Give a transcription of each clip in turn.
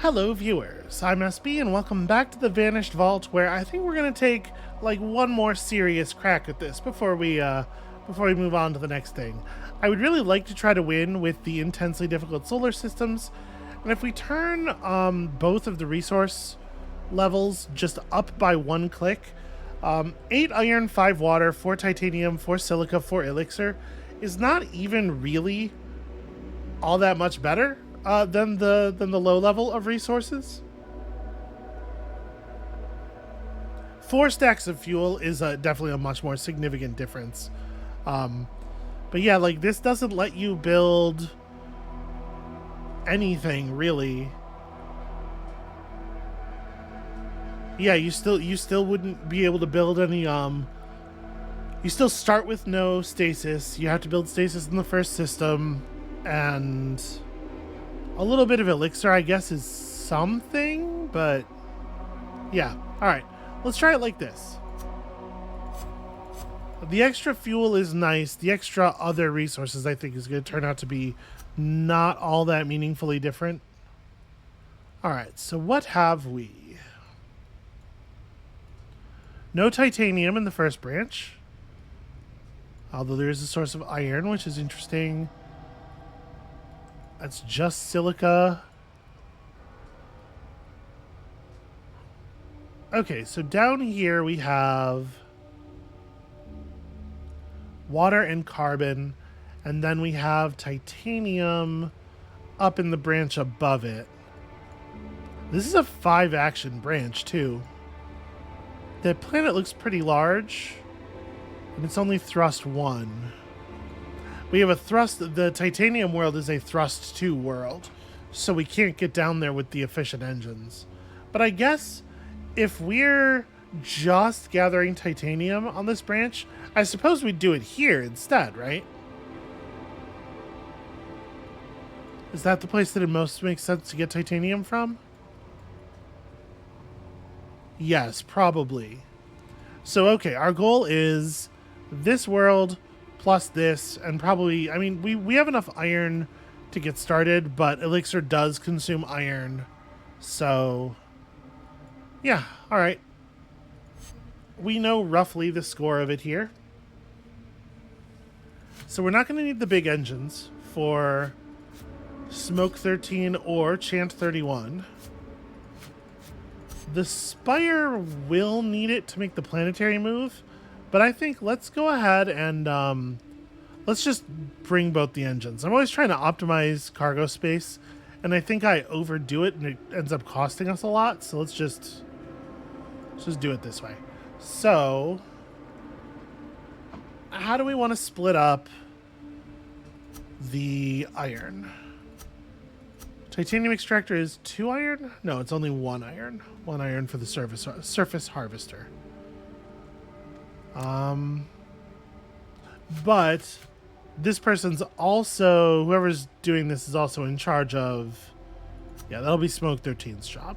Hello viewers, I'm SB and welcome back to the Banished Vault, where I think we're going to take like one more serious crack at this before we move on to the next thing. I would really like to try to win with the intensely difficult solar systems, and if we turn both of the resource levels just up by one click, 8 iron, 5 water, 4 titanium, 4 silica, 4 elixir is not even really all that much better than the low level of resources. 4 stacks of fuel is definitely a much more significant difference. But yeah, like this doesn't let you build anything really. Yeah, you still wouldn't be able to build any. You still start with no stasis. You have to build stasis in the first system, and a little bit of elixir, I guess, is something, but yeah. All right, let's try it like this. The extra fuel is nice. The extra other resources, I think, is going to turn out to be not all that meaningfully different. All right, so what have we? No titanium in the first branch, although there is a source of iron, which is interesting. That's just silica. Okay, so down here we have water and carbon, and then we have titanium up in the branch above it. This is a 5-action branch, too. The planet looks pretty large, and it's only thrust 1. We have a thrust, the titanium world is a thrust 2 world, so we can't get down there with the efficient engines. But I guess if we're just gathering titanium on this branch, I suppose we'd do it here instead, right? Is that the place that it most makes sense to get titanium from? Yes, probably. So, okay, our goal is this world plus this, and probably, I mean, we have enough iron to get started, but elixir does consume iron. So, yeah, all right. We know roughly the score of it here. So we're not going to need the big engines for Smoke 13 or Chant 31. The Spire will need it to make the planetary move, but I think let's go ahead and let's just bring both the engines. I'm always trying to optimize cargo space, and I think I overdo it and it ends up costing us a lot, so let's just do it this way. So, how do we want to split up the iron? Titanium extractor is 2 iron? No, it's only 1 iron. 1 iron for the surface harvester. But this person's also, whoever's doing this is also in charge of, yeah, that'll be Smoke 13's job.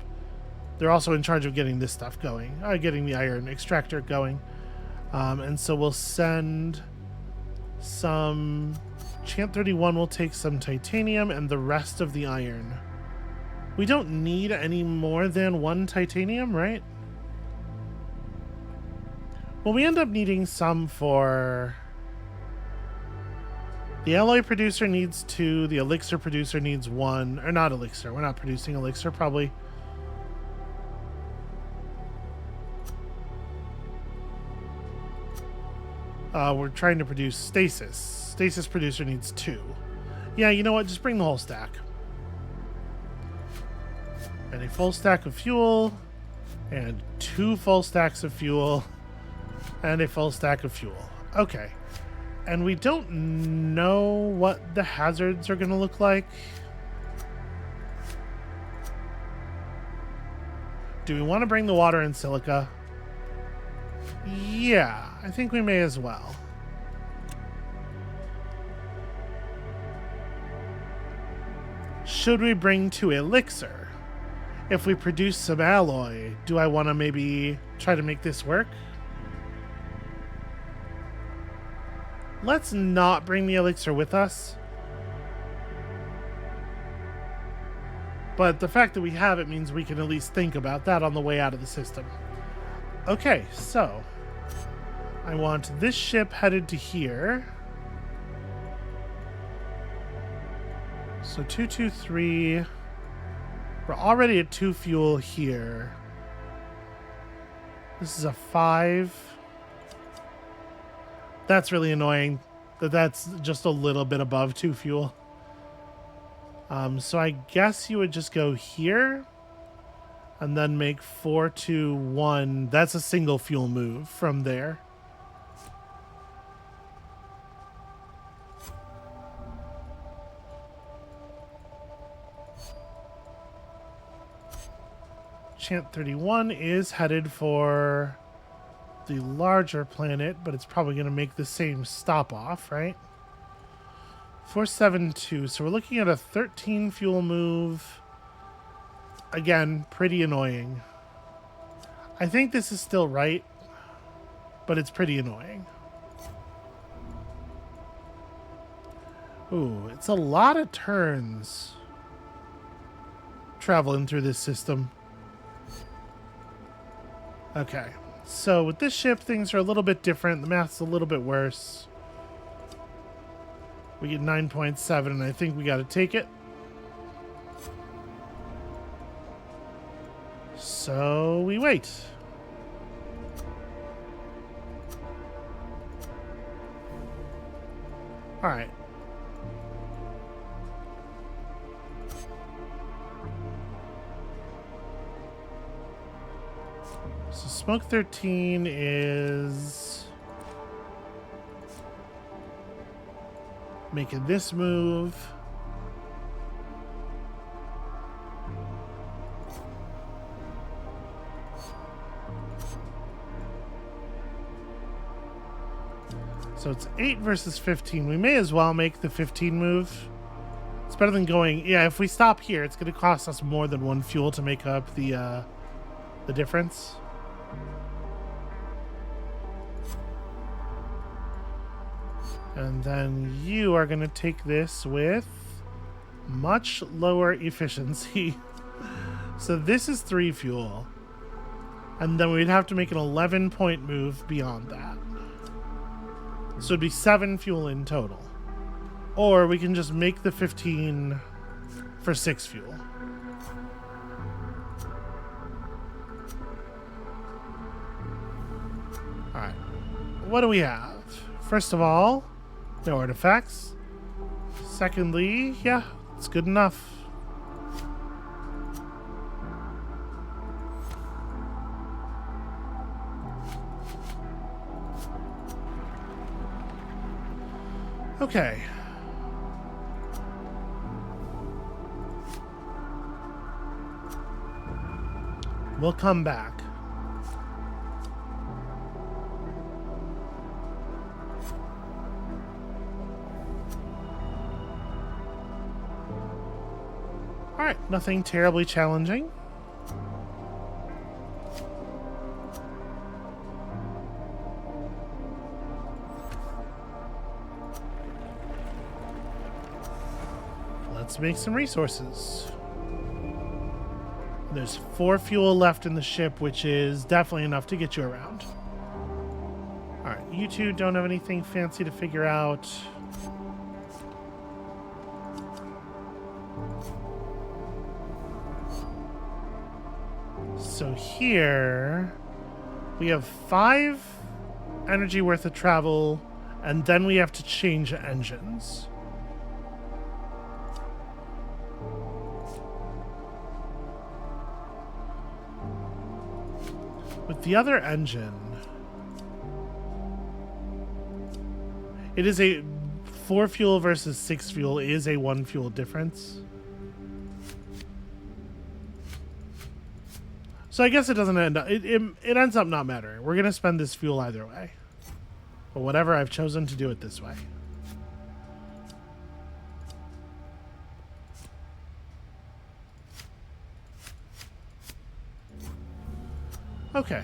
They're also in charge of getting this stuff going, getting the iron extractor going. And so we'll send some, Chant 31 will take some titanium and the rest of the iron. We don't need any more than 1 titanium, right? Well, we end up needing some for... The alloy producer needs 2, the elixir producer needs 1. Or not elixir, we're not producing elixir, probably. We're trying to produce stasis. Stasis producer needs 2. Yeah, you know what? Just bring the whole stack. And a full stack of fuel. And 2 full stacks of fuel. And a full stack of fuel. Okay. And we don't know what the hazards are going to look like. Do we want to bring the water and silica? Yeah, I think we may as well. Should we bring 2 elixir? If we produce some alloy, do I want to maybe try to make this work? Let's not bring the elixir with us. But the fact that we have it means we can at least think about that on the way out of the system. Okay, so I want this ship headed to here. So 223. We're already at 2 fuel here. This is a 5. That's really annoying. That's just a little bit above 2 fuel. So I guess you would just go here and then make 4, 2, 1. That's a single fuel move from there. Chant 31 is headed for the larger planet, but it's probably going to make the same stop off, right? 472. So we're looking at a 13 fuel move. Again, pretty annoying. I think this is still right, but it's pretty annoying. Ooh, it's a lot of turns traveling through this system. Okay, so with this ship, things are a little bit different. The math's a little bit worse. We get 9.7, and I think we got to take it. So we wait. All right. So Smoke 13 is making this move. So it's 8 versus 15. We may as well make the 15 move. It's better than going... Yeah, if we stop here, it's going to cost us more than 1 fuel to make up the difference. And then you are going to take this with much lower efficiency. So this is 3 fuel. And then we'd have to make an 11-point move beyond that. So it'd be 7 fuel in total. Or we can just make the 15 for 6 fuel. Alright. What do we have? First of all, no artifacts. Secondly, yeah, it's good enough. Okay. We'll come back. All right, nothing terribly challenging. Let's make some resources. There's 4 fuel left in the ship, which is definitely enough to get you around. All right, you two don't have anything fancy to figure out. So here we have 5 energy worth of travel, and then we have to change engines. With the other engine, it is a 4 fuel versus 6 fuel is a 1 fuel difference. So I guess it doesn't end up, it ends up not mattering. We're going to spend this fuel either way. But whatever, I've chosen to do it this way. Okay.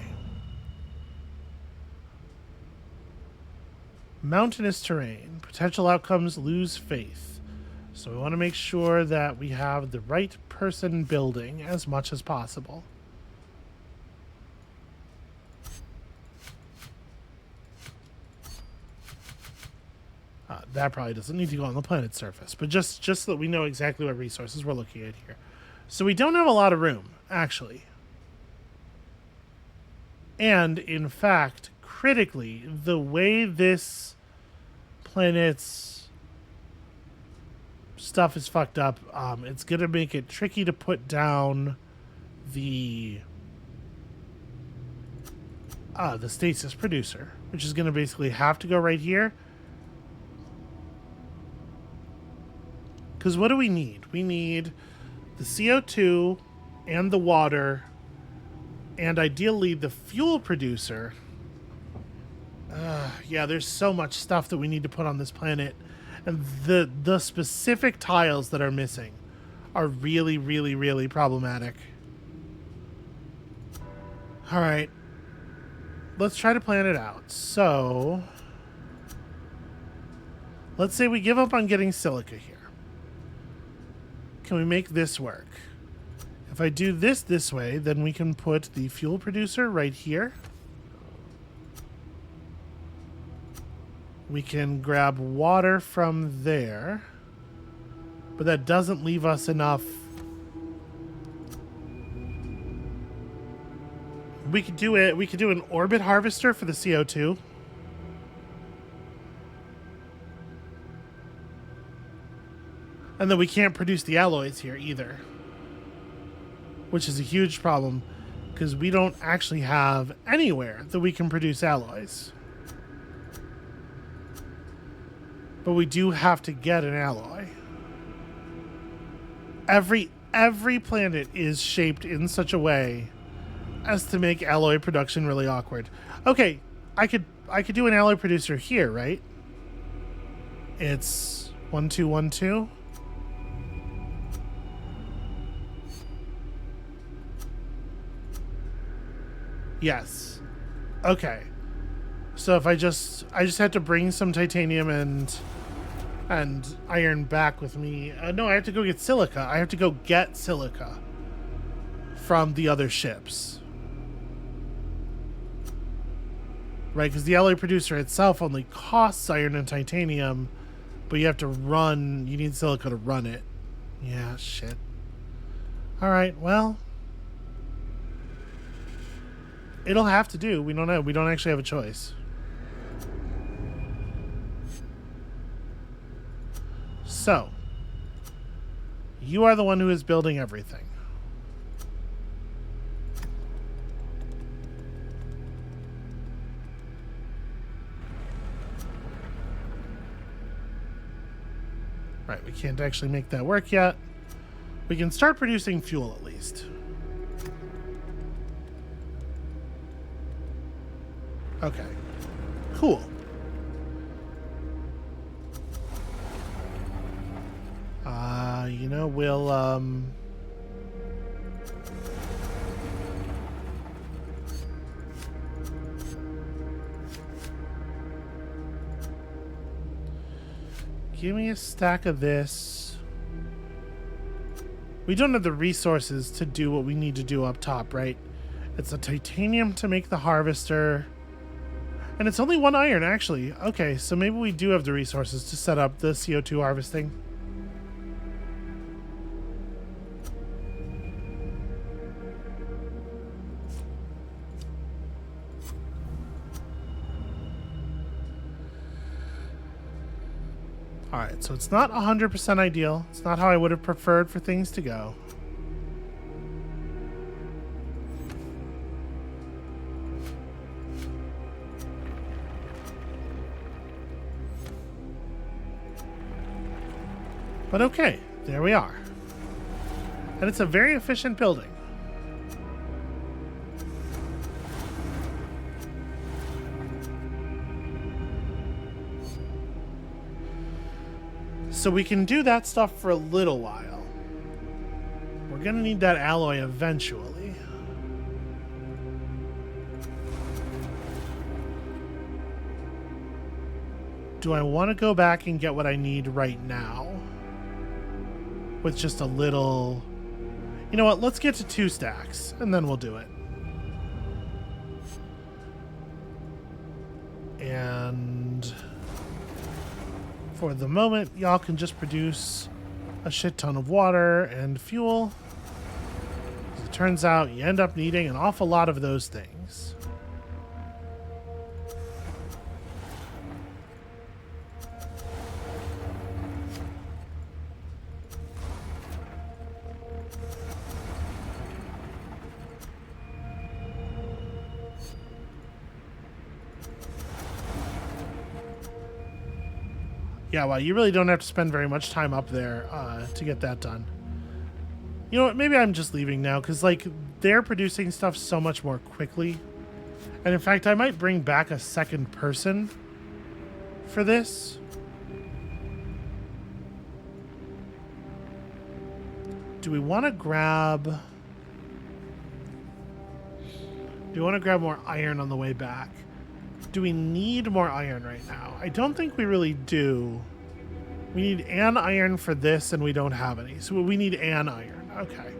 Mountainous terrain. Potential outcomes: lose faith. So we want to make sure that we have the right person building as much as possible. That probably doesn't need to go on the planet's surface, but just so that we know exactly what resources we're looking at here. So we don't have a lot of room, actually. And, in fact, critically, the way this planet's stuff is fucked up, it's going to make it tricky to put down the stasis producer, which is going to basically have to go right here. Because what do we need? We need the CO2 and the water, and ideally the fuel producer. Yeah, there's so much stuff that we need to put on this planet. And the specific tiles that are missing are really, really, really problematic. All right. Let's try to plan it out. So, let's say we give up on getting silica here. Can we make this work? If I do this way, then we can put the fuel producer right here. We can grab water from there. But that doesn't leave us enough. We could do it. We could do an orbit harvester for the CO2. And then we can't produce the alloys here either. Which is a huge problem, because we don't actually have anywhere that we can produce alloys. But we do have to get an alloy. Every planet is shaped in such a way as to make alloy production really awkward. Okay, I could do an alloy producer here, right? It's 1212. Yes. Okay. So if I just had to bring some titanium and iron back with me. No, I have to go get silica. I have to go get silica from the other ships. Right, because the alloy producer itself only costs iron and titanium, but you have to run, you need silica to run it. Yeah, shit. Alright, well, it'll have to do. We don't know. We don't actually have a choice. So, you are the one who is building everything. Right, we can't actually make that work yet. We can start producing fuel at least. Okay. Cool. You know, we'll, give me a stack of this. We don't have the resources to do what we need to do up top, right? It's a titanium to make the harvester. And it's only one iron, actually. Okay, so maybe we do have the resources to set up the CO2 harvesting. Alright, so it's not 100% ideal. It's not how I would have preferred for things to go. But okay, there we are. And it's a very efficient building. So we can do that stuff for a little while. We're gonna need that alloy eventually. Do I want to go back and get what I need right now? with just a little... You know what? Let's get to 2 stacks, and then we'll do it. And for the moment, y'all can just produce a shit ton of water and fuel. As it turns out, you end up needing an awful lot of those things. Yeah, well, you really don't have to spend very much time up there to get that done. You know what? Maybe I'm just leaving now because, like, they're producing stuff so much more quickly. And in fact, I might bring back a second person for this. Do we want to grab... Do we want to grab more iron on the way back? Do we need more iron right now? I don't think we really do. We need an iron for this, and we don't have any. So we need an iron. Okay.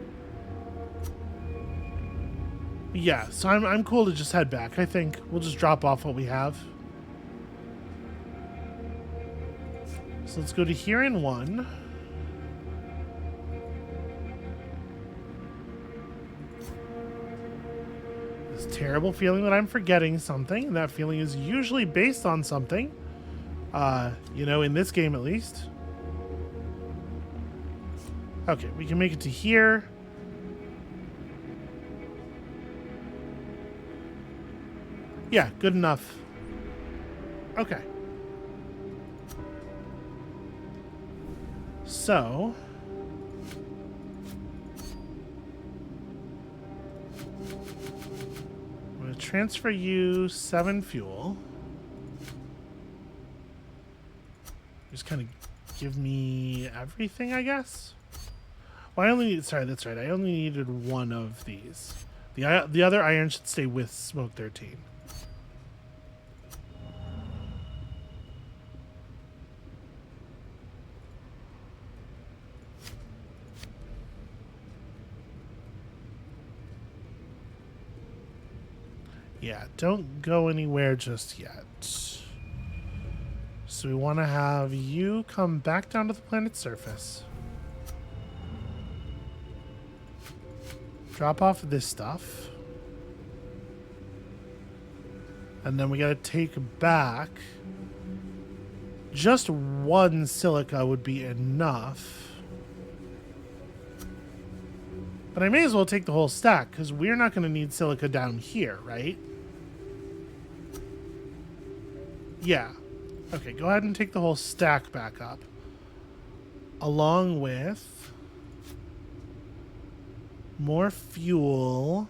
Yeah, so I'm cool to just head back. I think we'll just drop off what we have. So let's go to here in 1. Terrible feeling that I'm forgetting something. That feeling is usually based on something. You know, in this game at least. Okay, we can make it to here. Yeah, good enough. Okay. So... transfer you 7 fuel. Just kind of give me everything, I guess. Well, I only need... Sorry, that's right. I only needed 1 of these. The other iron should stay with Smoke 13. Yeah, don't go anywhere just yet. So we want to have you come back down to the planet's surface. Drop off this stuff. And then we got to take back... Just 1 silica would be enough. But I may as well take the whole stack, because we're not going to need silica down here, right? Yeah. Okay, go ahead and take the whole stack back up. Along with more fuel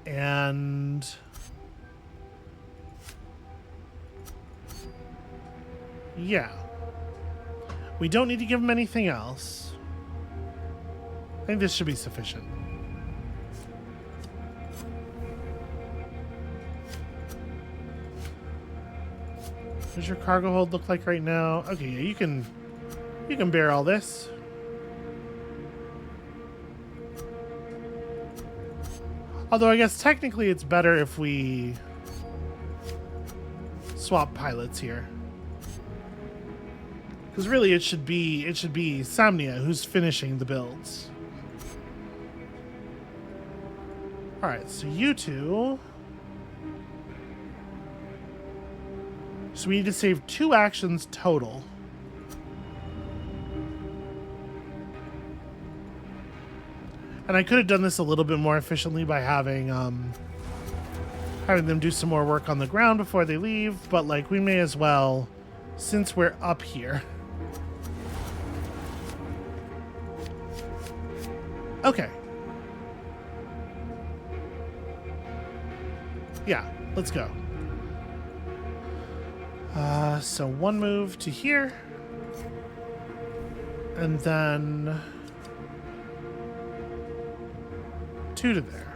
and... Yeah. We don't need to give him anything else. I think this should be sufficient. What does your cargo hold look like right now? Okay, yeah, you can bear all this. Although I guess technically it's better if we swap pilots here. Because really it should be Samnia who's finishing the builds. Alright, so you two... So we need to save 2 actions total. And I could have done this a little bit more efficiently by having them do some more work on the ground before they leave, but like we may as well, since we're up here. Okay. Yeah, let's go. So 1 move to here. And then 2 to there.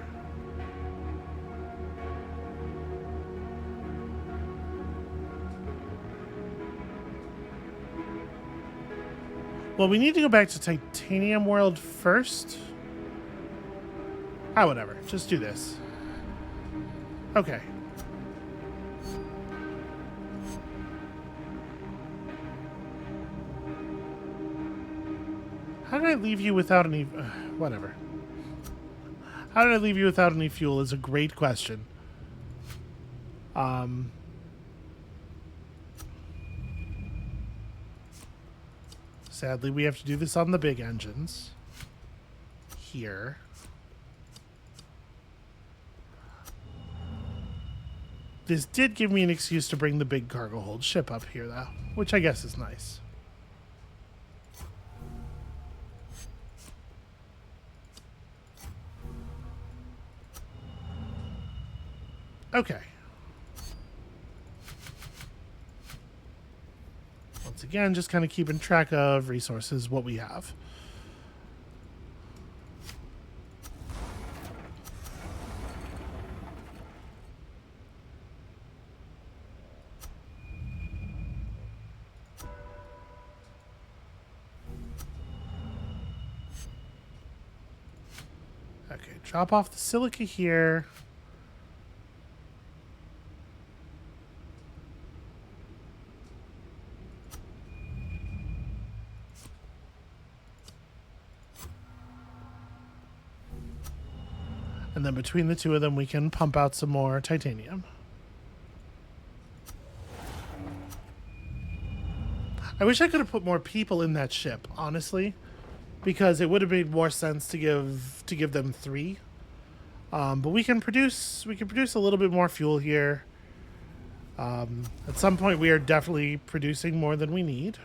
Well, we need to go back to Titanium World first. Ah, whatever. Just do this. Okay. How did I leave you without any... whatever. How did I leave you without any fuel is a great question. Sadly, we have to do this on the big engines. Here. This did give me an excuse to bring the big cargo hold ship up here, though, which I guess is nice. Okay. Once again, just kind of keeping track of resources, what we have. Okay, drop off the silica here. And then between the two of them, we can pump out some more titanium. I wish I could have put more people in that ship, honestly, because it would have made more sense to give them 3. But we can produce a little bit more fuel here. At some point, we are definitely producing more than we need.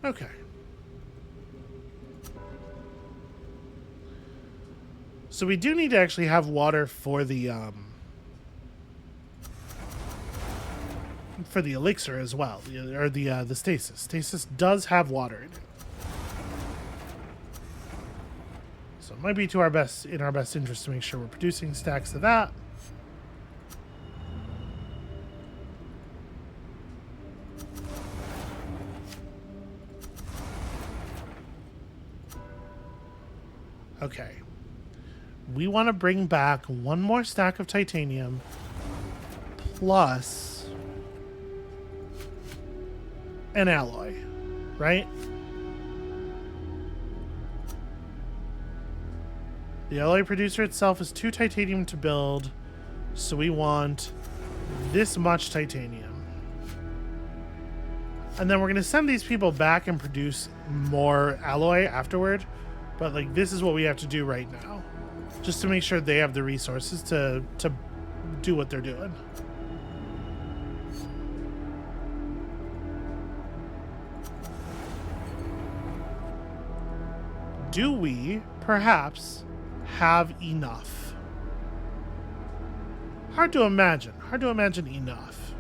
Okay. So we do need to actually have water for the elixir as well, or the stasis. Stasis does have water in it, so it might be in our best interest to make sure we're producing stacks of that. Okay. We want to bring back 1 more stack of titanium plus an alloy, right? The alloy producer itself is 2 titanium to build, so we want this much titanium. And then we're going to send these people back and produce more alloy afterward. But, like, this is what we have to do right now, just to make sure they have the resources to do what they're doing. Do we, perhaps, have enough? Hard to imagine. Hard to imagine enough.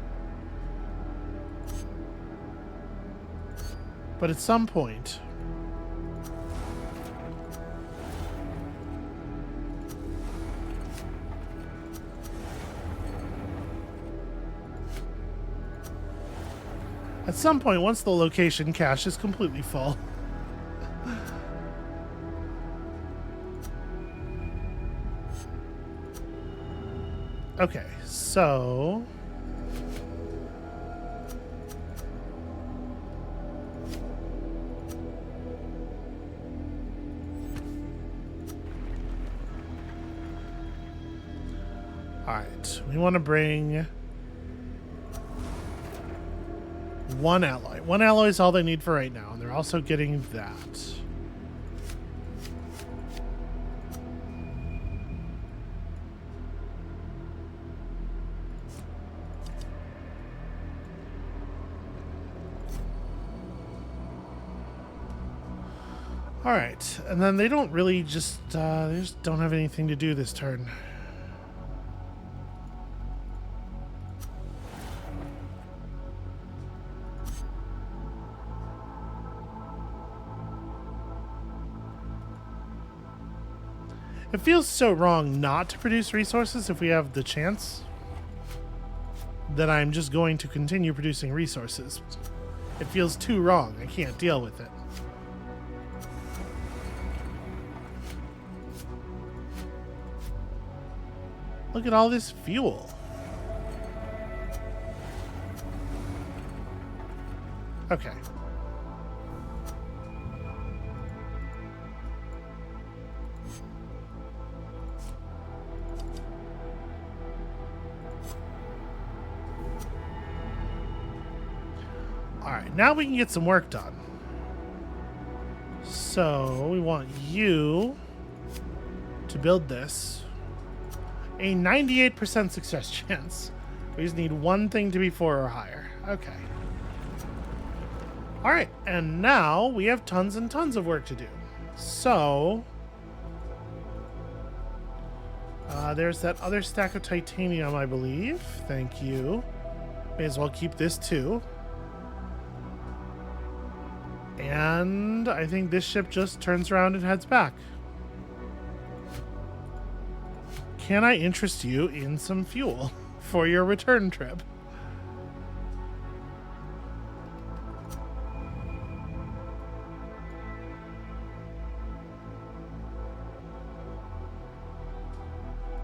But at some point... At some point, once the location cache is completely full. Okay, so... Alright, we want to bring... 1 alloy. 1 alloy is all they need for right now, and they're also getting that. Alright, and then they don't really just, they just don't have anything to do this turn. It feels so wrong not to produce resources if we have the chance that I'm just going to continue producing resources. It feels too wrong. I can't deal with it. Look at all this fuel. Okay. All right, now we can get some work done. So we want you to build this. A 98% success chance. We just need one thing to be 4 or higher. Okay. All right, and now we have tons and tons of work to do. So there's that other stack of titanium, I believe. Thank you. May as well keep this too. And I think this ship just turns around and heads back. Can I interest you in some fuel for your return trip?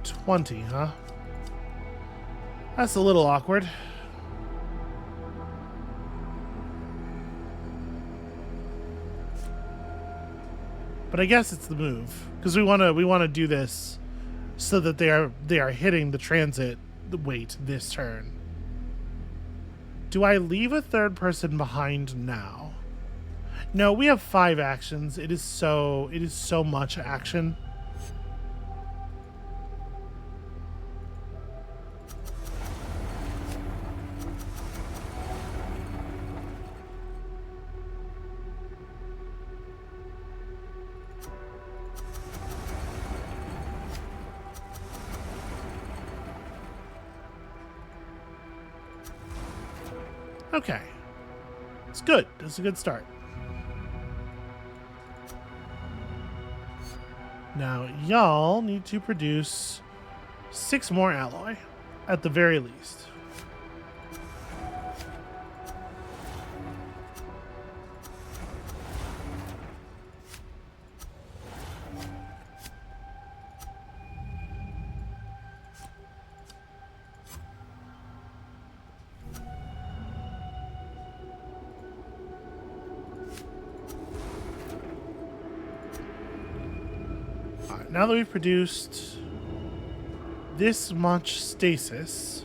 $20, huh? That's a little awkward. But I guess it's the move, because we want to do this so that they are hitting the transit weight this turn. Do I leave a third person behind now? No, we have 5 actions. It is so much action. Okay. It's good. It's a good start. Now, y'all need to produce 6 more alloy, at the very least. Now that we've produced this much stasis,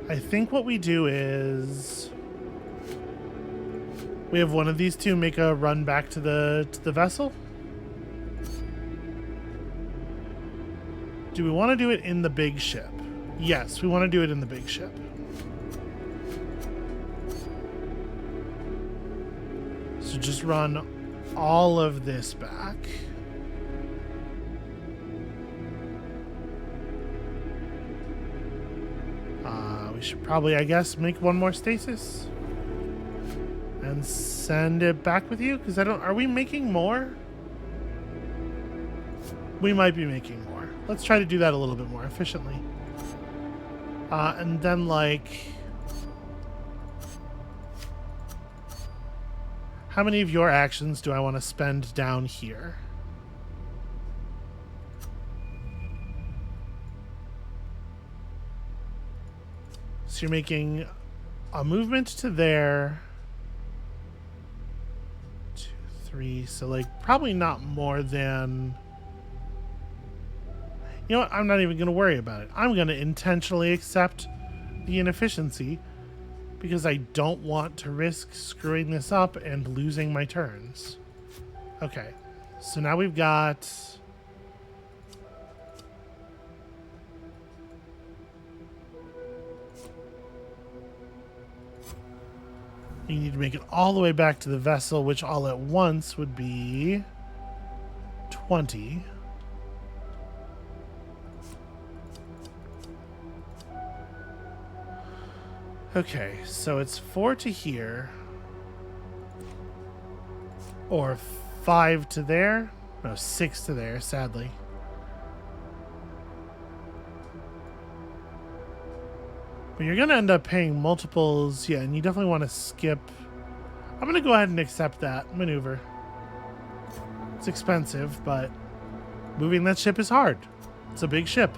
I think what we do is we have one of these two make a run back to the vessel. Do we want to do it in the big ship? Yes, we want to do it in the big ship. So just run all of this back. We should probably, I guess, make one more stasis and send it back with you, because I don't... Are we making more? We might be making more. Let's try to do that a little bit more efficiently. And then, like... How many of your actions do I want to spend down here? So you're making a movement to there. 2, 3. So, like, probably not more than... You know what? I'm not even going to worry about it. I'm going to intentionally accept the inefficiency because I don't want to risk screwing this up and losing my turns. Okay. So now we've got... You need to make it all the way back to the vessel, which all at once would be 20. Okay, so it's 4 to here. Or 5 to there. No, 6 to there, sadly. But you're going to end up paying multiples. Yeah, and you definitely want to skip. I'm going to go ahead and accept that maneuver. It's expensive, but moving that ship is hard. It's a big ship.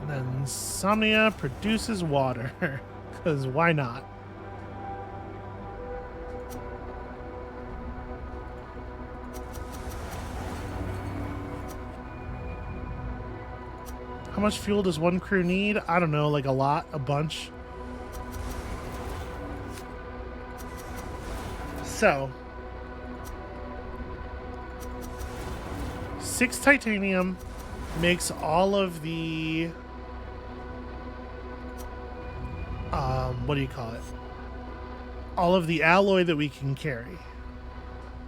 And then Insomnia produces water. Because why not? How much fuel does one crew need? I don't know, like a lot, a bunch. So, 6 titanium makes all of the, what do you call it? All of the alloy that we can carry.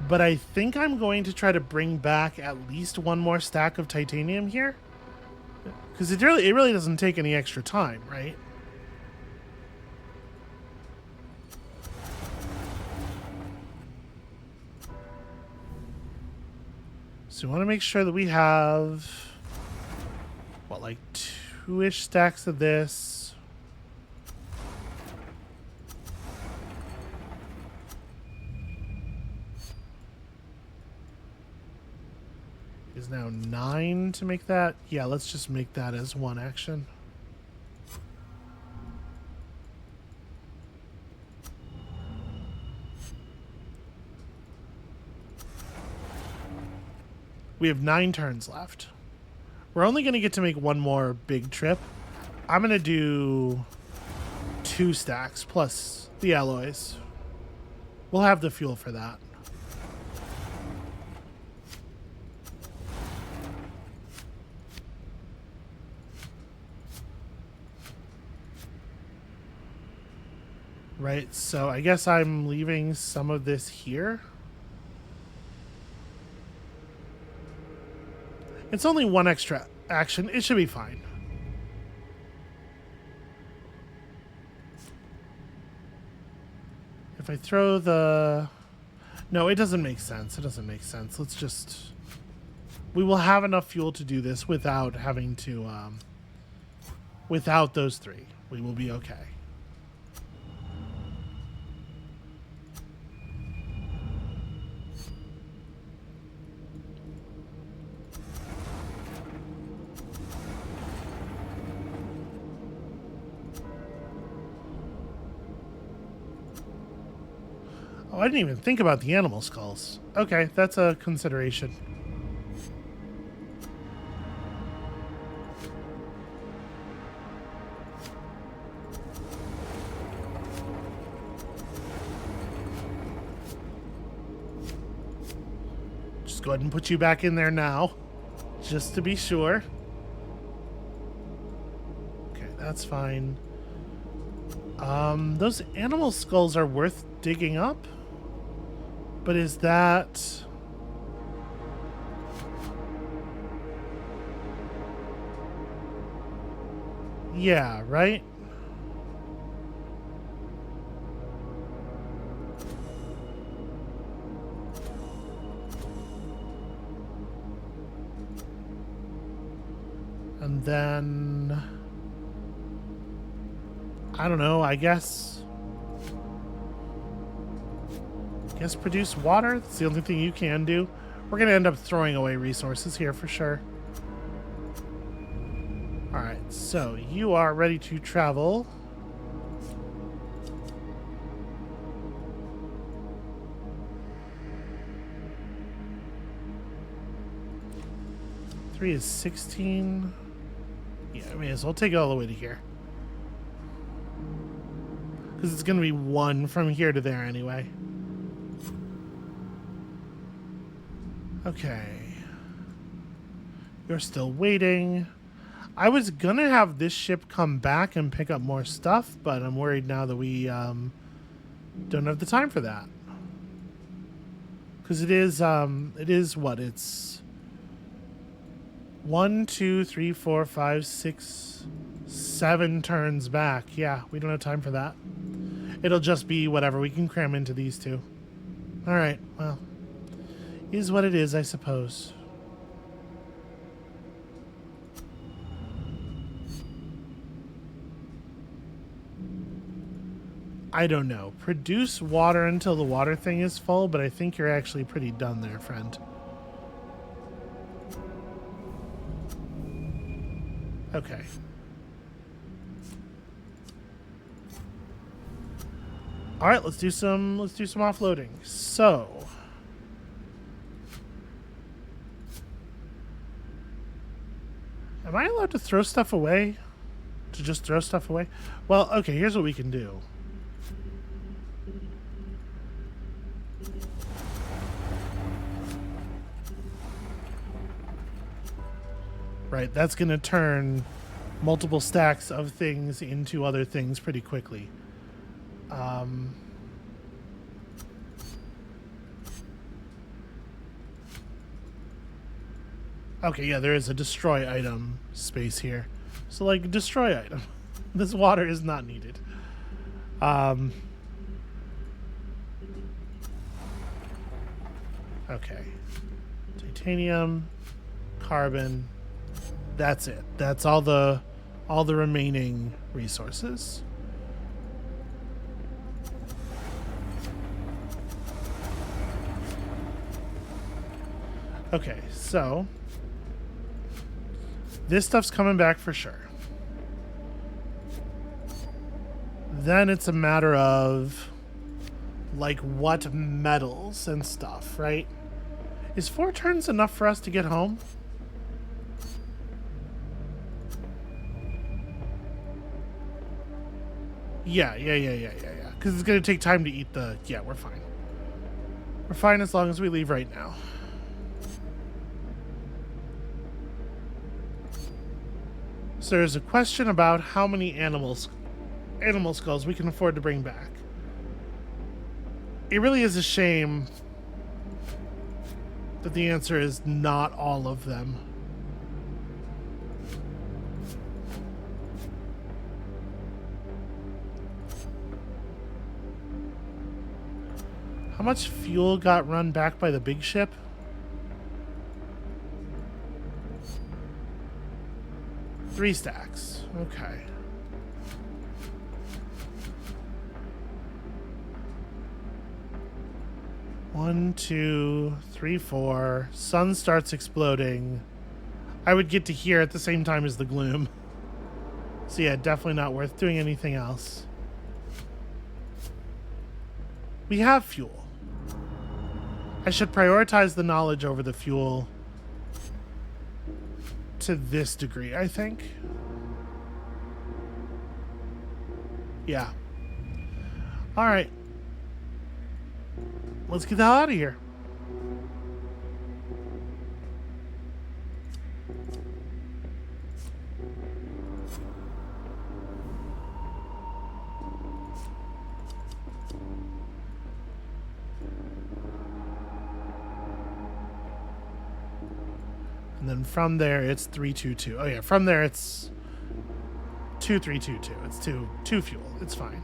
But I think I'm going to try to bring back at least one more stack of titanium here. Because it really doesn't take any extra time, right? So we want to make sure that we have, what, like 2-ish stacks of this. Is now 9 to make that? Yeah, let's just make that as one action. We have 9 turns left. We're only going to get to make one more big trip. I'm going to do 2 stacks plus the alloys. We'll have the fuel for that. Right, so I guess I'm leaving some of this here. It's only 1 extra action. It should be fine. If I throw the... No, it doesn't make sense. It doesn't make sense. Let's just... We will have enough fuel to do this without having to... Without those 3. We will be okay. Oh, I didn't even think about the animal skulls. Okay, that's a consideration. Just go ahead and put you back in there now, just to be sure. Okay, that's fine. Those animal skulls are worth digging up. But is that... Yeah, right? And then... I don't know, I guess produce water. That's the only thing you can do. We're going to end up throwing away resources here for sure. Alright, so you are ready to travel. Three is 16. Yeah, I may as well take it all the way to here. Because it's going to be 1 from here to there anyway. Okay. You're still waiting. I was gonna have this ship come back and pick up more stuff, but I'm worried now that we don't have the time for that. Because it is what? It's 1, 2, 3, 4, 5, 6, 7 turns back. Yeah, we don't have time for that. It'll just be whatever we can cram into these 2. All right. Well, is what it is, I suppose. I don't know. Produce water until the water thing is full, but I think you're actually pretty done there, friend. Okay. All right, let's do some offloading. So, am I allowed to throw stuff away? To just throw stuff away? Well, okay, here's what we can do. Right, that's going to turn multiple stacks of things into other things pretty quickly. Okay, yeah, there is a destroy item space here. So, like, destroy item. This water is not needed. Okay. Titanium, carbon. That's it. That's all the remaining resources. Okay, so this stuff's coming back for sure. Then it's a matter of like what metals and stuff, right? Is 4 turns enough for us to get home? Yeah. Because it's going to take time to eat the... Yeah, we're fine. We're fine as long as we leave right now. So there's a question about how many animal skulls we can afford to bring back. It really is a shame that the answer is not all of them. How much fuel got run back by the big ship? Three stacks. Okay. One, two, three, four. Sun starts exploding. I would get to here at the same time as the gloom. So yeah, definitely not worth doing anything else. We have fuel. I should prioritize the knowledge over the fuel to this degree, I think. Yeah. All right. Let's get the hell out of here. And then from there, it's 322. Oh, yeah. From there, it's 2322. It's two fuel. It's fine.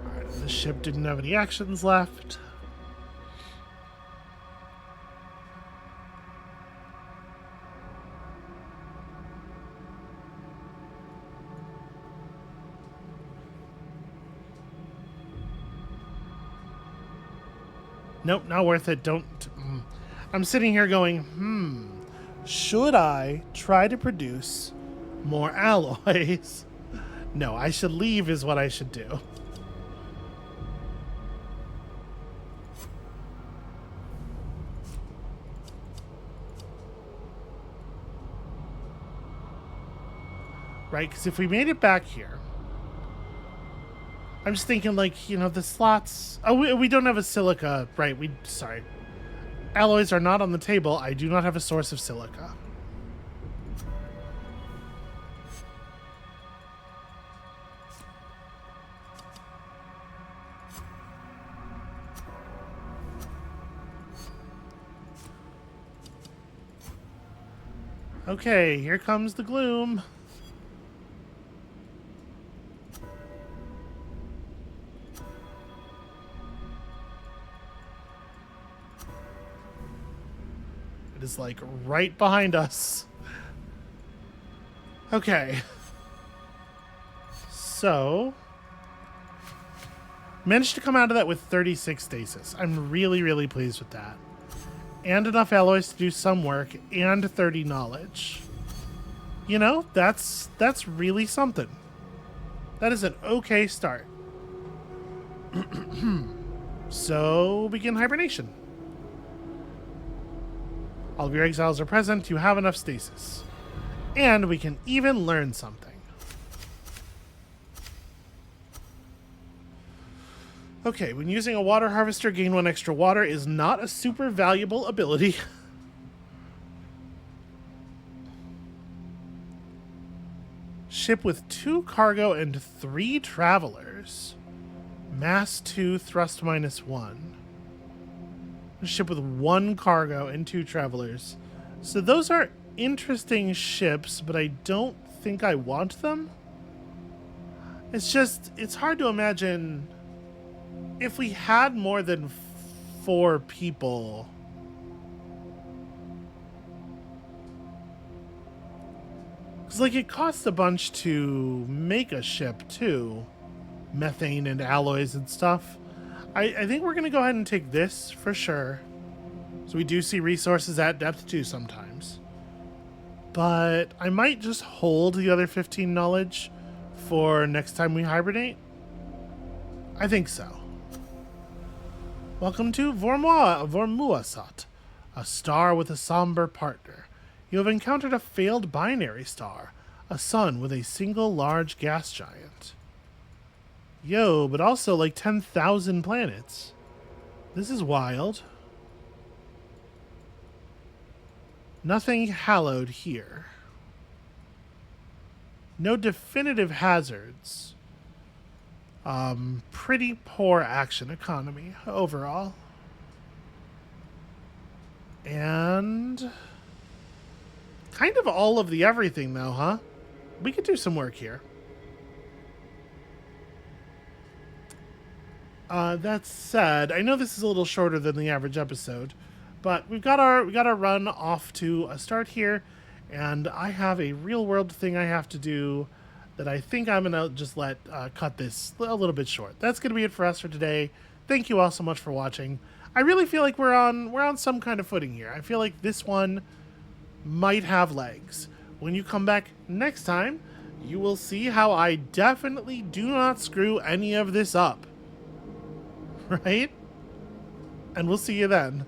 All right. The ship didn't have any actions left. Nope, not worth it. Don't. I'm sitting here going, should I try to produce more alloys? No, I should leave is what I should do. Right, because if we made it back here, I'm just thinking, like, you know, the slots... Oh, we don't have a silica. Right, sorry. Alloys are not on the table. I do not have a source of silica. Okay, here comes the gloom. It is like right behind us. Okay. So, managed to come out of that with 36 stasis. I'm really, really pleased with that. And enough alloys to do some work and 30 knowledge. You know, that's really something. That is an okay start. So, begin hibernation. All of your exiles are present. You have enough stasis. And we can even learn something. Okay, when using a water harvester, gain 1 extra water is not a super valuable ability. Ship with 2 cargo and 3 travelers. Mass 2, thrust -1. A ship with 1 cargo and 2 travelers. So those are interesting ships, but I don't think I want them. It's just, it's hard to imagine if we had more than 4 people. Because, like, it costs a bunch to make a ship, too. Methane and alloys and stuff. I think we're going to go ahead and take this for sure. So we do see resources at depth, too, sometimes. But I might just hold the other 15 knowledge for next time we hibernate. I think so. Welcome to Vormuasat, a star with a somber partner. You have encountered a failed binary star, a sun with a single large gas giant. Yo, but also like 10,000 planets. This is wild. Nothing hallowed here. No definitive hazards. Pretty poor action economy overall. And kind of all of the everything though, huh? We could do some work here. That said, I know this is a little shorter than the average episode, but we got our run off to a start here, and I have a real world thing I have to do that I think I'm gonna just let cut this a little bit short. That's gonna be it for us for today. Thank you all so much for watching. I really feel like we're on some kind of footing here. I feel like this one might have legs. When you come back next time, you will see how I definitely do not screw any of this up. Right? And we'll see you then.